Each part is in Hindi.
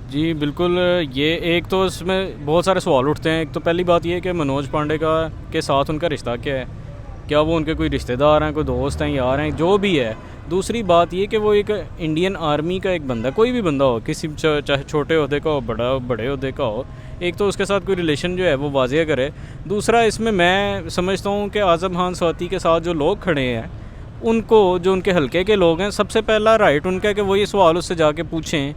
जी बिल्कुल। ये एक तो इसमें बहुत सारे सवाल उठते हैं। एक तो पहली बात ये है कि मनोज पांडे का के साथ उनका रिश्ता क्या है, क्या वो उनके कोई रिश्तेदार हैं, कोई दोस्त हैं, यार हैं, जो भी है। दूसरी बात ये कि वो एक इंडियन आर्मी का एक बंदा, कोई भी बंदा हो, किसी चाहे छोटे ओहदे का हो, बड़े ओहदे का हो, एक तो उसके साथ कोई रिलेशन जो है वो वाजिया करे। दूसरा इसमें मैं समझता हूँ कि आज़म खान स्वाति के साथ जो लोग खड़े हैं उनको, जो उनके हलके के लोग हैं, सबसे पहला राइट उनका है कि वो ये सवाल उससे जाके पूछें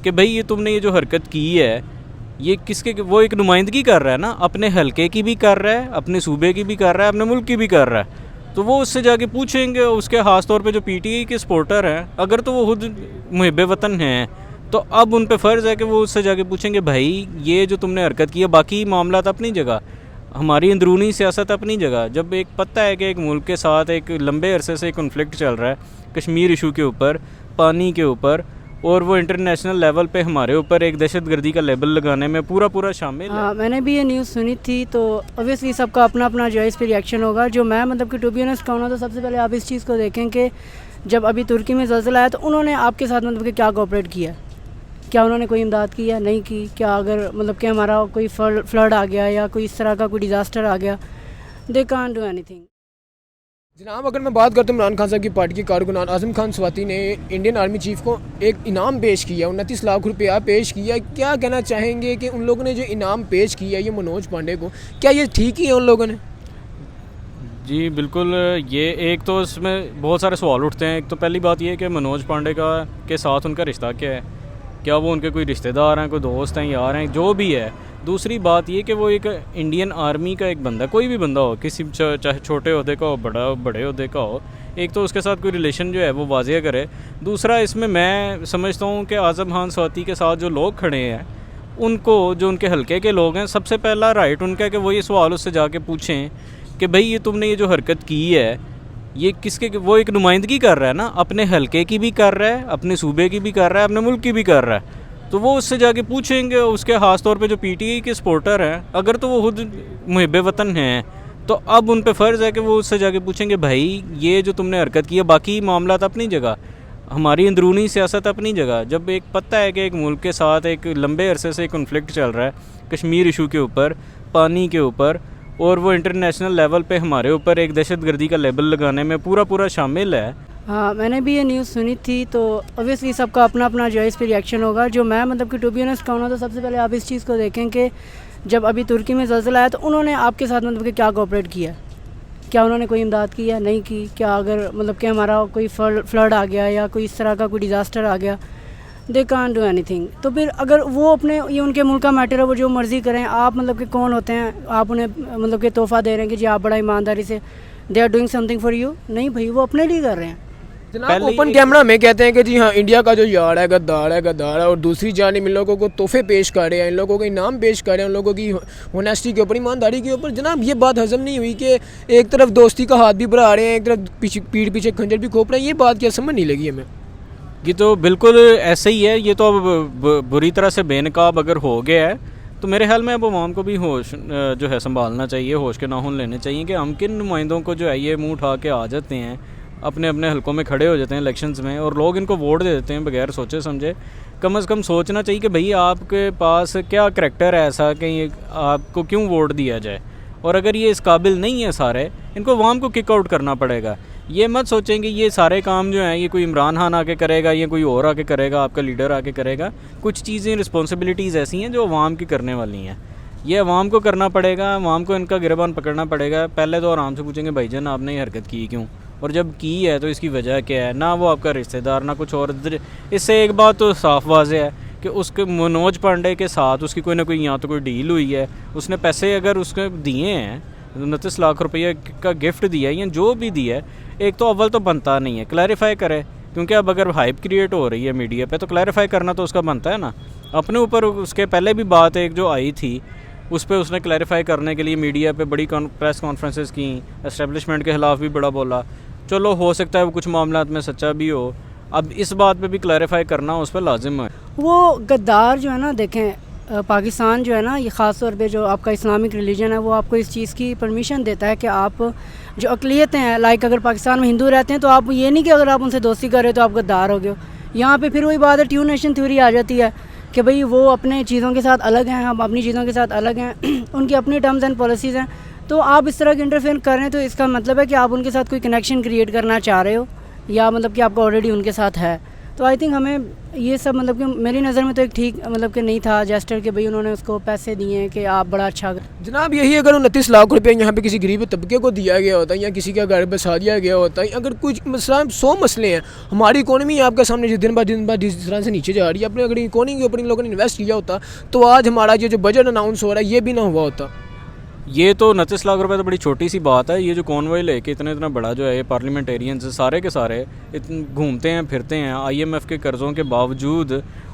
कि भाई ये तुमने ये जो हरकत की है ये किसके, वो एक नुमाइंदगी कर रहा है ना, अपने हलके की भी कर रहा है, अपने सूबे की भी कर रहा है, अपने मुल्क की भी कर रहा है। तो वो उससे जाके पूछेंगे, उसके ख़ास तौर पे जो पीटीआई के सपोर्टर हैं, अगर तो वो खुद मुहिब वतन हैं तो अब उन पे फ़र्ज़ है कि वो उससे जाके पूछेंगे भाई ये जो तुमने हरकत की है। बाकी मामला अपनी जगह, हमारी अंदरूनी सियासत अपनी जगह। जब एक पता है कि एक मुल्क के साथ एक लंबे अरसे से कॉन्फ्लिक्ट चल रहा है कश्मीर इशू के ऊपर, पानी के ऊपर, और वो इंटरनेशनल लेवल पे हमारे ऊपर एक दहशतगर्दी का लेबल लगाने में पूरा शामिल है। मैंने भी ये न्यूज़ सुनी थी, तो ऑब्वियसली सबका अपना अपना जो है इस पर रिएक्शन होगा। जो मैं मतलब कि टू बी ऑनेस्ट कहूँ तो सबसे पहले आप इस चीज़ को देखें कि जब अभी तुर्की में ज़लज़ला आया तो उन्होंने आपके साथ मतलब कि क्या कोऑपरेट किया, क्या उन्होंने कोई इमदाद की या नहीं की? क्या अगर मतलब कि हमारा कोई फ्लड आ गया या कोई इस तरह का कोई डिज़ास्टर आ गया, दे कांट डू एनीथिंग। जनाब, अगर मैं बात करता हूँ इमरान खान साहब की पार्टी के कारकुनान, आज़म खान स्वाति ने इंडियन आर्मी चीफ को एक इनाम पेश किया, 29 लाख रुपया पेश किया। क्या कहना चाहेंगे कि उन लोगों ने जो इनाम पेश किया ये मनोज पांडे को, क्या ये ठीक ही है उन लोगों ने? जी बिल्कुल। ये एक तो इसमें बहुत सारे सवाल उठते हैं। एक तो पहली बात ये है कि मनोज पांडे के साथ उनका रिश्ता क्या है, क्या वो उनके कोई रिश्तेदार हैं, कोई दोस्त हैं, यार हैं, जो भी है। दूसरी बात ये कि वो एक इंडियन आर्मी का एक बंदा, कोई भी बंदा हो, किसी चाहे छोटे ओहदे का हो, बड़े ओहदे का हो, एक तो उसके साथ कोई रिलेशन जो है वो वाजिया करे। दूसरा इसमें मैं समझता हूँ कि आज़म खान स्वाति के साथ जो लोग खड़े हैं उनको, जो उनके हलके के लोग हैं, सबसे पहला राइट उनका है कि वो ये सवाल उससे जाके पूछें कि भाई ये तुमने ये जो हरकत की है ये किसके, वो एक नुमाइंदगी कर रहा है ना, अपने हलके की भी कर रहा है, अपने सूबे की भी कर रहा है, अपने मुल्क की भी कर रहा है। तो वो उससे जाके पूछेंगे, उसके ख़ास तौर पे जो पीटीआई के सपोर्टर हैं, अगर तो वो खुद मुहिब वतन हैं तो अब उन पे फ़र्ज़ है कि वो उससे जाके पूछेंगे भाई ये जो तुमने हरकत की है। बाकी मामला अपनी जगह, हमारी अंदरूनी सियासत अपनी जगह। जब एक पता है कि एक मुल्क के साथ एक लंबे अरसे से कॉन्फ्लिक्ट चल रहा है कश्मीर इशू के ऊपर, पानी के ऊपर, और वो इंटरनेशनल लेवल पे हमारे ऊपर एक दहशतगर्दी का लेबल लगाने में पूरा शामिल है। मैंने भी ये न्यूज़ सुनी थी, तो ऑब्वियसली सबका अपना अपना जो है इस पर रिएक्शन होगा। जो मैं मतलब कि टू बी ऑनेस्ट कहूँ तो सबसे पहले आप इस चीज़ को देखें कि जब अभी तुर्की में ज़लज़ला आया तो उन्होंने आपके साथ मतलब कि क्या कोऑपरेट किया, क्या उन्होंने कोई इमदाद की या नहीं की? क्या अगर मतलब कि हमारा कोई फ्लड आ गया या कोई इस तरह का कोई डिज़ास्टर आ गया, दे कांट डू एनीथिंग। तो फिर अगर वो अपने, ये उनके मुल्क का मैटर है, वो जो मर्ज़ी करें। आप मतलब कि कौन होते हैं, आप उन्हें मतलब कि तोहफ़ा दे रहे हैं कि जी आप बड़ा ईमानदारी से, they are doing something for you? नहीं भाई, वो अपने लिए कर रहे हैं। जनाब, ओपन कैमरा में कहते हैं कि जी हाँ, इंडिया का जो यार है गद्दार है, और दूसरी जानिब इन लोगों को तोहफे पेश कर रहे हैं, इन लोगों को इनाम पेश कर रहे हैं, उन लोगों की होनेस्टी के ऊपर, ईमानदारी के ऊपर। जनाब, ये बात हजम नहीं हुई कि एक तरफ दोस्ती का हाथ भी बढ़ा रहे हैं, एक तरफ पीठ पीछे खंजर भी खोप रहे हैं। ये बात क्या समझ नहीं लगी हमें। ये तो बिल्कुल ऐसे ही है। ये तो अब बुरी तरह से बेनकाब अगर हो गया है तो मेरे ख्याल में अब आवाम को भी होश जो है संभालना चाहिए, होश के नाखून लेने चाहिए कि हम किन नुमाइंदों को जो है ये मुंह उठा के आ जाते हैं, अपने अपने हलकों में खड़े हो जाते हैं इलेक्शंस में, और लोग इनको वोट दे देते हैं बगैर सोचे समझे। कम से कम सोचना चाहिए कि भाई आपके पास क्या करैक्टर है ऐसा कि आपको क्यों वोट दिया जाए, और अगर ये इस काबिल नहीं है सारे, इनको आवाम को किक आउट करना पड़ेगा। ये मत सोचेंगे ये सारे काम जो हैं ये कोई इमरान खान आके करेगा, ये कोई और आके करेगा, आपका लीडर आके करेगा। कुछ चीज़ें, रिस्पॉन्सिबिलिटीज़ ऐसी हैं जो अवाम की करने वाली हैं, ये अवाम को करना पड़ेगा, अवाम को इनका गिरबान पकड़ना पड़ेगा। पहले तो आराम से पूछेंगे भाईजान आपने ये हरकत की क्यों, और जब की है तो इसकी वजह क्या है। ना वो आपका रिश्तेदार, ना कुछ और। इससे एक बात तो साफ वाज़ेह है कि उसके मनोज पांडे के साथ उसकी कोई ना कोई यहाँ तो कोई डील हुई है, उसने पैसे अगर उसके दिए हैं, 29 लाख रुपये का गिफ्ट दिया है या जो भी दिया है, एक तो अव्वल तो बनता नहीं है, क्लैरिफाई करे। क्योंकि अब अगर हाइप क्रिएट हो रही है मीडिया पे तो क्लैरिफाई करना तो उसका बनता है ना। अपने ऊपर उसके पहले भी बात एक जो आई थी उस पर उसने क्लैरिफाई करने के लिए मीडिया पे बड़ी प्रेस कॉन्फ्रेंसेस की, एस्टेब्लिशमेंट के ख़िलाफ़ भी बड़ा बोला। चलो हो सकता है वो कुछ मामला में सच्चा भी हो, अब इस बात पे भी क्लैरिफाई करना उस पर लाजिम है। वो गद्दार जो है ना, देखें पाकिस्तान जो है ना, ये ख़ास तौर पे जो आपका इस्लामिक रिलीजन है वो आपको इस चीज़ की परमिशन देता है कि आप जो अक़लियतें हैं, लाइक अगर पाकिस्तान में हिंदू रहते हैं तो आप ये नहीं कि अगर आप उनसे दोस्ती कर रहे हो तो आप गद्दार हो गए हो। यहाँ पे फिर वही बात है, ट्रू नेशन थ्योरी आ जाती है कि भाई वो अपने चीज़ों के साथ अलग हैं, हम अपनी चीज़ों के साथ अलग हैं उनकी अपनी टर्म्स एंड पॉलिसीज़ हैं। तो आप इस तरह के इंटरफेयर कर रहे हैं तो इसका मतलब है कि आप उनके साथ कोई कनेक्शन क्रिएट करना चाह रहे हो, या मतलब कि आपका ऑलरेडी उनके साथ है। तो आई थिंक हमें ये सब मतलब कि मेरी नज़र में तो एक ठीक मतलब कि नहीं था जेस्टर कि भाई उन्होंने उसको पैसे दिए कि आप बड़ा अच्छा जनाब यही अगर 29 लाख रुपए यहाँ पे किसी गरीब तबके को दिया गया होता या किसी का घर बसा दिया गया होता, अगर कुछ मसला 100 मसले हैं, हमारी इकोनॉमी आपके सामने दिन ब दिन जिस तरह से नीचे जा रही है, अपने अगर इकोनॉमी के ऊपर इन लोगों ने इन्वेस्ट किया होता तो आज हमारा ये जो बजट अनाउंस हो रहा है ये भी ना हुआ होता। ये तो 29 लाख रुपए तो बड़ी छोटी सी बात है। ये जो कॉन्वॉय लेके इतना बड़ा जो है ये पार्लियामेंटेरियंस सारे के सारे घूमते हैं फिरते हैं IMF के कर्ज़ों के बावजूद,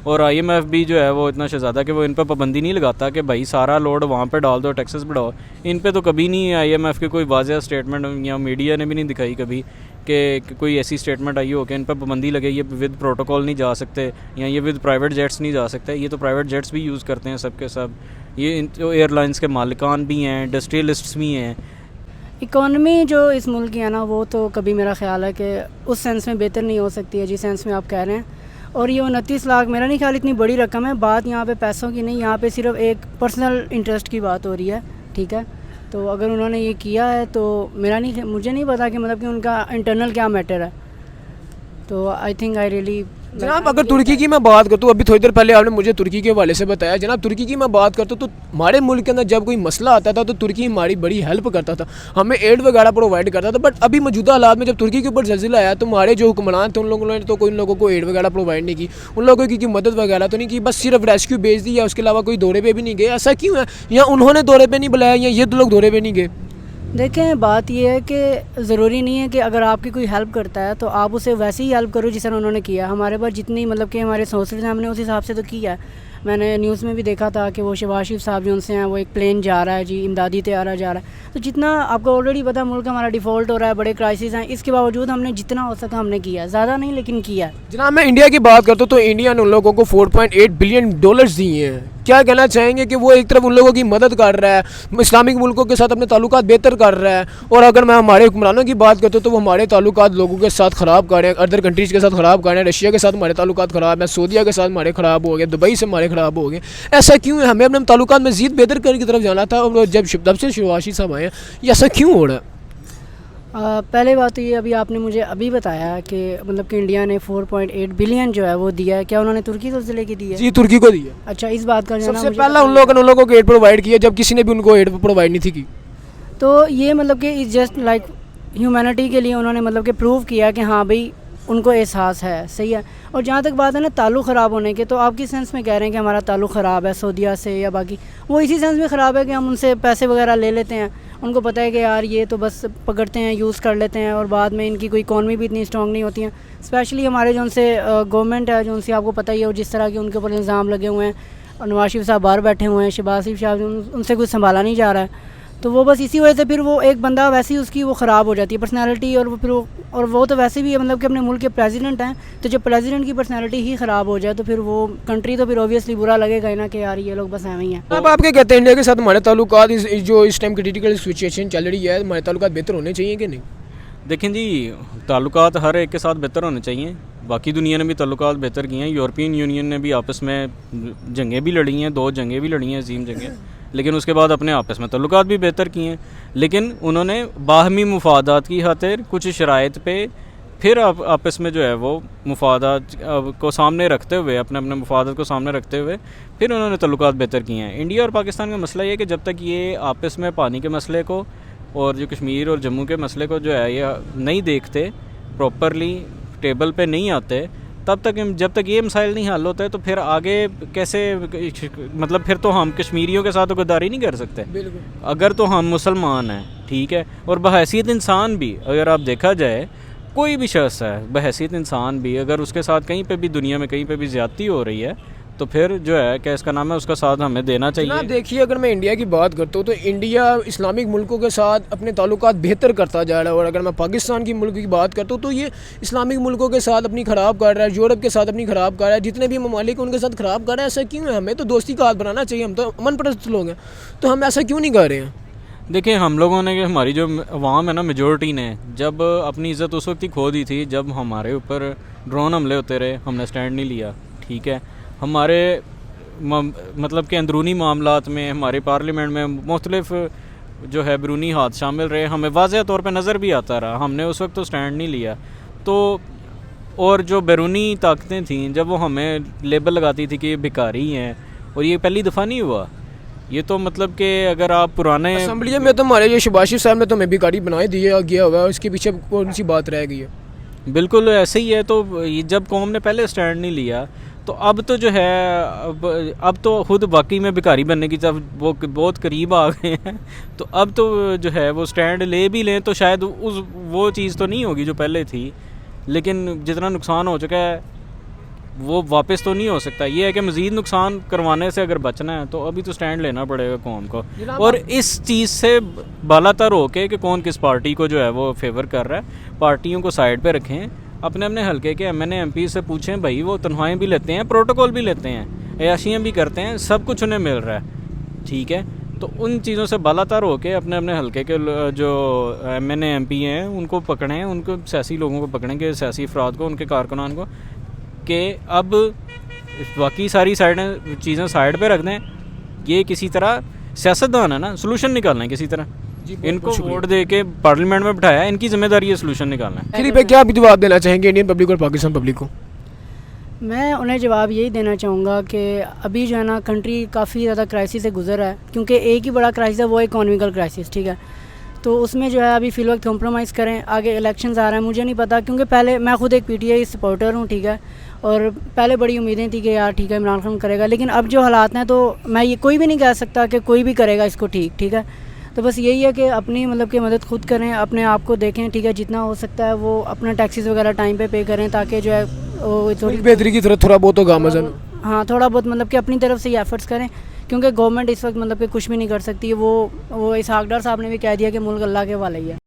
और IMF भी जो है वो इतना शहज़ादा कि वो इन पर पाबंदी नहीं लगाता कि भाई सारा लोड वहाँ पे डाल दो, टैक्सेस बढ़ाओ। इन पे तो कभी नहीं IMF के कोई वाज़ेह स्टेटमेंट या मीडिया ने भी नहीं दिखाई कभी कि कोई ऐसी स्टेटमेंट आई हो कि इन पर पाबंदी लगे, ये विद प्रोटोकॉल नहीं जा सकते या ये विद प्राइवेट जेट्स नहीं जा सकते। ये तो प्राइवेट जेट्स भी यूज़ करते हैं सब के सब, ये जो एयरलाइंस के मालिकान भी हैं, इंडस्ट्रियलिस्ट्स भी हैं। इकॉनमी जो इस मुल्क की है ना वो तो कभी मेरा ख्याल है कि उस सेंस में बेहतर नहीं हो सकती है जिस सेंस में आप कह रहे हैं। और ये 29 लाख मेरा नहीं ख्याल इतनी बड़ी रकम है। बात यहाँ पे पैसों की नहीं, यहाँ पे सिर्फ एक पर्सनल इंटरेस्ट की बात हो रही है, ठीक है। तो अगर उन्होंने ये किया है तो मुझे नहीं पता कि मतलब कि उनका इंटरनल क्या मैटर है। तो आई थिंक आई रियली जनाब अगर तुर्की की मैं बात करता हूँ, अभी थोड़ी देर पहले आपने मुझे तुर्की के हवाले से बताया, जनाब तुर्की की मैं बात करता हूँ तो हमारे मुल्क के अंदर जब कोई मसला आता था तो तुर्की हमारी बड़ी हेल्प करता था, हमें एड वगैरह प्रोवाइड करता था। बट अभी मौजूदा हालात में जब तुर्की के ऊपर ज़ल्ज़ला आया तो हमारे जो हुक्मरान थे उन लोगों ने तो कोई उन लोगों को एड वगैरह प्रोवाइड नहीं की, उन लोगों की मदद वगैरह तो नहीं की, बस सिर्फ रेस्क्यू भेज दी या उसके अलावा कोई दौरे पर भी नहीं गए। ऐसा क्यों है? या उन्होंने दौरे पर नहीं बुलाया या ये लोग दौरे पर नहीं गए? देखें बात यह है कि ज़रूरी नहीं है कि अगर आपकी कोई हेल्प करता है तो आप उसे वैसे ही हेल्प करो जिस तरह उन्होंने किया। हमारे पास जितनी मतलब कि हमारे सोर्सेज हैं हमने उस हिसाब से तो किया है। मैंने न्यूज़ में भी देखा था कि वो शहबाज शरीफ साहब जो उनसे हैं वो एक प्लेन जा रहा है जी, इमदादी तैयारा जा रहा है। तो जितना आपको ऑलरेडी पता है मुल्क हमारा डिफ़ॉल्ट हो रहा है, बड़े क्राइसिस हैं, इसके बावजूद हमने जितना हो सका हमने किया, ज़्यादा नहीं लेकिन किया। जनाब मैं इंडिया की बात करता हूँ तो इंडिया ने उन लोगों को $4.8 बिलियन दिए हैं। क्या कहना चाहेंगे कि वो एक तरफ उन लोगों की मदद कर रहा है, इस्लामिक मुल्कों के साथ अपने ताल्लुकात बेहतर कर रहा है, और अगर मैं हमारे हुक्मरानों की बात करता हूँ तो वो हमारे ताल्लुकात लोगों के साथ ख़राब कर रहे हैं, अदर कंट्रीज़ के साथ ख़राब कर रहे हैं। रशिया के साथ हमारे ताल्लुकात ख़राब हैं, सऊदीया के साथ हमारे ख़राब हो गए, दुबई से हमारे ख़राब हो गए। ऐसा क्यों है? हमें अपने ताल्लुकात मज़ीद बेहतर करने की तरफ जाना था, और जब से शहबाज शरीफ साहब आए हैं ये ऐसा क्यों हो रहा है? पहले बात तो ये अभी आपने मुझे अभी बताया कि मतलब कि इंडिया ने 4.8 बिलियन जो है वो दिया है। क्या उन्होंने तुर्की को ज़िले की दी है? जी तुर्की को दिया। अच्छा, इस बात का सबसे पहला उन लोगों को एड प्रोवाइड किया जब किसी ने भी उनको एड प्रोवाइड नहीं थी की। तो ये मतलब कि इस जस्ट लाइक ह्यूमैनिटी के लिए उन्होंने मतलब कि प्रूव किया कि हाँ भाई उनको एहसास है, सही है। और जहाँ तक बात है ना ताल्लुक़ ख़राब होने के, तो आप किस सेंस में कह रहे हैं कि हमारा ताल्लुक़ ख़राब है सऊदीया से या बाकी? वो इसी सेंस में ख़राब है कि हम उनसे पैसे वगैरह ले लेते हैं, उनको पता है कि यार ये तो बस पकड़ते हैं, यूज़ कर लेते हैं, और बाद में इनकी कोई इकॉनमी भी इतनी स्ट्रॉन्ग नहीं होती है। स्पेशली हमारे जो उनसे गवर्नमेंट है जो उनसे आपको पता ही है, और जिस तरह के उनके ऊपर इल्ज़ाम लगे हुए हैं, और नवाज शरीफ साहब बाहर बैठे हुए हैं, शहबाज शरीफ साहब उनसे कुछ संभाला नहीं जा रहा है। तो वो बस इसी वजह से फिर वो एक बंदा वैसे ही उसकी वो ख़राब हो जाती है पर्सनैलिटी, और वो फिर वो तो वैसे भी है मतलब कि अपने मुल्क के प्रेसिडेंट हैं, तो जब प्रेसिडेंट की पर्सनैलिटी ही ख़राब हो जाए तो फिर वो कंट्री तो फिर ऑब्वियसली बुरा लगेगा ही ना कि यार ये लोग बस ऐਵੇਂ ही हैं। अब आप क्या कहते हैं इंडिया के साथ हमारे ताल्लुकात जो इस टाइम क्रिटिकल सिचुएशन चल रही है, हमारे ताल्लुकात बेहतर होने चाहिए कि नहीं? देखें जी, ताल्लुकात हर एक के साथ बेहतर होने चाहिए। बाकी दुनिया ने भी ताल्लुकात बेहतर किए हैं। यूरोपियन यूनियन ने भी आपस में जंगें भी लड़ी हैं, 2 जंगें भी लड़ी हैं, अजीम जंगें, लेकिन उसके बाद अपने आपस में ताल्लुकात भी बेहतर किए हैं। लेकिन उन्होंने बाहमी मुफादात की खातिर कुछ शराइत पे फिर आपस में जो है वो मुफादात को सामने रखते हुए, अपने अपने मुफादात को सामने रखते हुए फिर उन्होंने ताल्लुकात बेहतर किए हैं। इंडिया और पाकिस्तान का मसला ये है कि जब तक ये आपस में पानी के मसले को और जो कश्मीर और जम्मू के मसले को जो है ये नहीं देखते, प्रॉपरली टेबल पे नहीं आते, तब तक जब तक ये मसाइल नहीं हल होते तो फिर आगे कैसे, मतलब फिर तो हम कश्मीरियों के साथ तो गद्दारी नहीं कर सकते। बिल्कुल। अगर तो हम मुसलमान हैं, ठीक है, और बहैसियत इंसान भी अगर आप देखा जाए, कोई भी शख्स है बहैसियत इंसान भी अगर उसके साथ कहीं पे भी दुनिया में कहीं पे भी ज़्यादती हो रही है तो फिर जो है क्या इसका नाम है उसका साथ हमें देना चाहिए। देखिए अगर मैं इंडिया की बात करता हूँ तो इंडिया इस्लामिक मुल्कों के साथ अपने ताल्लुकात बेहतर करता जा रहा है, और अगर मैं पाकिस्तान की मुल्क की बात करता हूँ तो ये इस्लामिक मुल्कों के साथ अपनी ख़राब कर रहा है, यूरोप के साथ अपनी ख़राब कर रहा है, जितने भी ममालिक उनके साथ ख़राब कर रहा है। ऐसा क्यों है? हमें तो दोस्ती का हाथ बनाना चाहिए, हम तो अमन परस्त लोग हैं, तो हम ऐसा क्यों नहीं कर रहे हैं? देखिए हम लोगों ने, हमारी जो अवाम है ना, मेजॉरिटी ने जब अपनी इज़्ज़त उस वक्त ही खो दी थी जब हमारे ऊपर ड्रोन हमले होते रहे, हमने स्टैंड नहीं लिया, ठीक है। हमारे मतलब कि अंदरूनी मामलात में हमारे पार्लियामेंट में मुख्तलिफ जो है बैरूनी हाथ शामिल रहे, हमें वाज़ह तौर पे नज़र भी आता रहा, हमने उस वक्त तो स्टैंड नहीं लिया। तो और जो बैरूनी ताकतें थीं जब वो हमें लेबल लगाती थी कि ये भिखारी हैं, और ये पहली दफ़ा नहीं हुआ, ये तो मतलब कि अगर आप पुराने असम्बली में तो हमारे जो शबाशी साहब ने तो हमें भिखारी बनाए दिए गया हुआ है, उसके पीछे कौन सी बात रह गई है? बिल्कुल ऐसे ही है। तो ये जब कौम ने पहले स्टैंड नहीं लिया तो अब तो जो है अब तो खुद वाकई में भिखारी बनने की तरफ वो बहुत करीब आ गए हैं। तो अब तो जो है वो स्टैंड ले भी लें तो शायद उस वो चीज़ तो नहीं होगी जो पहले थी, लेकिन जितना नुकसान हो चुका है वो वापस तो नहीं हो सकता। ये है कि मज़ीद नुकसान करवाने से अगर बचना है तो अभी तो स्टैंड लेना पड़ेगा कौम को, और इस चीज़ से बालातर होके कि कौन किस पार्टी को जो है वो फेवर कर रहा है, पार्टियों को साइड पे रखें, अपने अपने हलके के एमएनए एमपी से पूछें, भाई वो तनख्वाहें भी लेते हैं, प्रोटोकॉल भी लेते हैं, अयाशियाँ भी करते हैं, सब कुछ उन्हें मिल रहा है, ठीक है। तो उन चीज़ों से बालातर होके अपने अपने हलके के जो एमएनए एमपी हैं उनको पकड़ें, उनको सियासी लोगों को पकड़ें, कि सियासी अफराद को, उनके कारकुनान को, कि अब बाकी सारी साइडें चीज़ें साइड पे रख दें, ये किसी तरह सियासतदान है ना, सलूशन निकालना है किसी तरह, इनको वोट दे के पार्लियामेंट में बिठाया, इनकी जिम्मेदारी है सलूशन निकालना है। आखिरी पे क्या आप जवाब देना चाहेंगे इंडियन पब्लिक और पाकिस्तान पब्लिक को? मैं उन्हें जवाब यही देना चाहूँगा कि अभी जो है ना कंट्री काफ़ी ज़्यादा क्राइसिस से गुजर रहा है, क्योंकि एक ही बड़ा क्राइसिस है, वो इकोनॉमिकल क्राइसिस, ठीक है। तो उसमें जो है अभी फ़िल वक्त कॉम्प्रोमाइज़ करें, आगे इलेक्शंस आ रहे हैं, मुझे नहीं पता, क्योंकि पहले मैं खुद एक पीटीआई सपोर्टर हूँ, ठीक है, और पहले बड़ी उम्मीदें थी कि यार ठीक है इमरान खान करेगा, लेकिन अब जो हालात हैं तो मैं ये कोई भी नहीं कह सकता कि कोई भी करेगा इसको, ठीक है। तो बस यही है कि अपनी मतलब कि मदद खुद करें, अपने आप को देखें, ठीक है, जितना हो सकता है वो अपना टैक्सेस वगैरह टाइम पे करें, ताकि जो है वो थोड़ी बेहतरी की तरफ थोड़ा बहुत होगा मज़न। हाँ, थोड़ा बहुत मतलब कि अपनी तरफ से ही एफर्ट्स करें, क्योंकि गवर्नमेंट इस वक्त मतलब कि कुछ भी नहीं कर सकती है। वो इसहाक डार साहब ने भी कह दिया कि मुल्क अल्लाह के हवाले ही है।